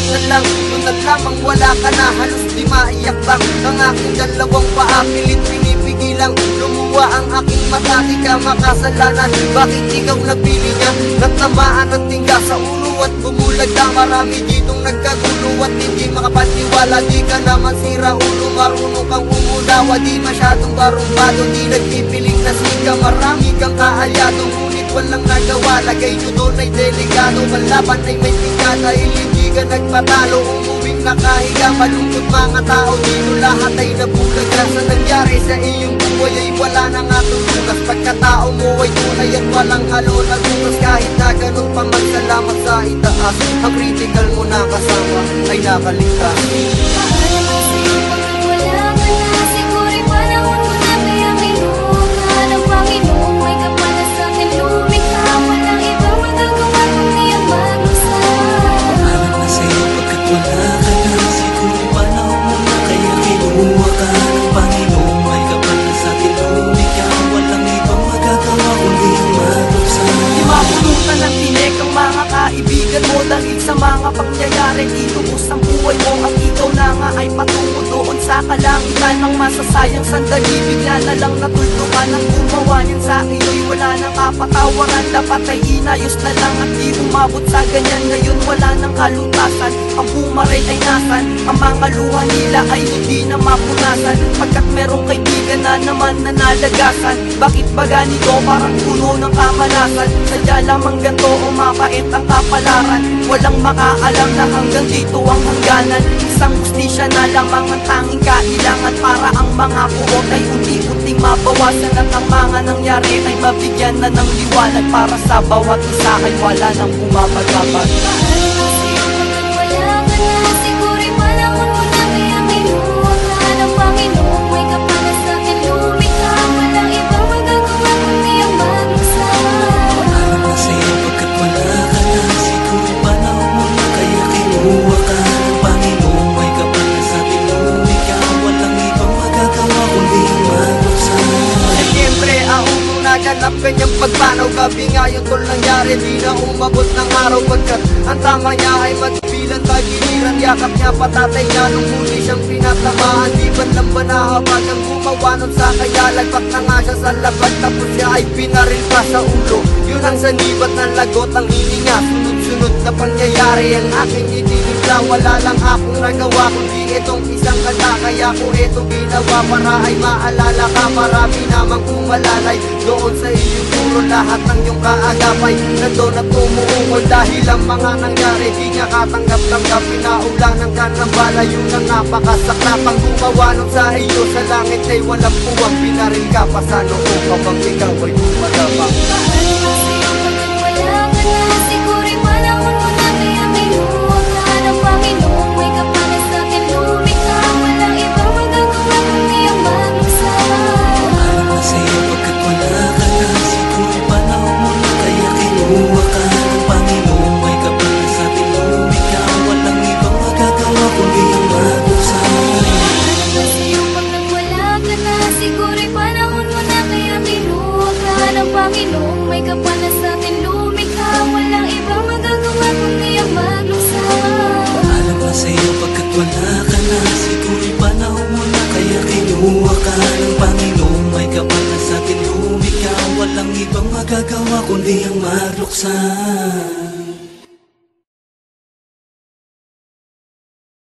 Lunad na lang, lunad lamang, wala ka na. Halos di maiyak bang ang aking dalawang paa, pilit pinipigilang lumuwa ang aking mata. Di ka makasalanan, bakit ikaw napili niya? Natamaan ng tingga sa ulo at bumulag na. Marami ditong nagkagulo at hindi makapaniwala. Di ka naman sira ulo, marunong kang umunawa. Di masyadong barumbado, di nagpipiling na sika. Marami kang kaalyado, ngunit walang nagawa. Lagay nyo doon ay delikado, malaban ay may tingga. Dahil hindi ka nagpatalo, umuwing nakahiga. Malungkot mga tao, dito lahat ay nabulaga. Sa nangyari sa iyong buhay ay wala na nga tulugas. Pagkatao mo ay tunay at walang halo na lunas. Kahit na ganun pa magsalamat sa itaas, ang critical mo na kasama ay nakaligtas. Kaibigan mo dahil sa mga pangyayari dito ang buhay mo at ikaw na nga ay patungo doon sa kalangitan. Ang masasayang sandali, bigla na lang natuldukan. Ang gumawa niyan sa iyo'y wala nang kapatawaran. Dapat ay inayos na lang at di umabot sa ganyan. Ngayon wala nang kalutasan, ang bumaray ay nasan. Ang mga luha nila ay hindi na mapunasan, pagkat merong kaibigan na naman na nalagasan. Bakit ba ganito? Parang puno ng kamalasan. Sadya lamang ganito o mapait ang kapalaran. Walang makaalam na hanggang dito ang hangganan. Isang hustisya na lamang ang tanging kailangan para ang mga buot ay unti-unting mabawasan. At ang mga nangyari ay mabigyan na ng liwanag para sa bawat isa ay wala nang bumabagabag. Naganap kanyang pagpanaw, gabi nga yung tol nangyari. Di na umabot ng araw, pagkat ang tama niya ay magbilang tagiliran. Yakap niya patatay niya nung huli siyang pinatamaan. Di ba't lang ba nahabag ang gumawa nun sa kaya? Lagpak na nga siya sa labag, tapos siya ay pinaril pa sa ulo. Yun ang sanibat ng lagot, ang hininga. Sunod-sunod na pangyayari ang aking itinigla. Wala lang akong nagawa kundi itong isang kanta. Kaya ko ito ginawa para ay maalala ka. Marami namang umalalay doon sa iyong puro, lahat ng iyong kaagapay nandoon at umuungol. Dahil ang mga nangyari di niya katanggap-tanggap. Pinaulang ng kanambala, yung nang napakasaklapang gumawa nun sa iyo. Sa langit ay walang puwang, pinaril ka pa sa noo kapag ikaw ay gumadabang. Panginoong may kapala sa atin lumikha, walang ibang magagawa kundi ang magluksa. Paalam na sa'yo pagkat wala ka na, siguro'y panahon mo na, kaya kinuha ka ng Panginoong may kapala sa atin lumikha, walang ibang magagawa kundi ang magluksa.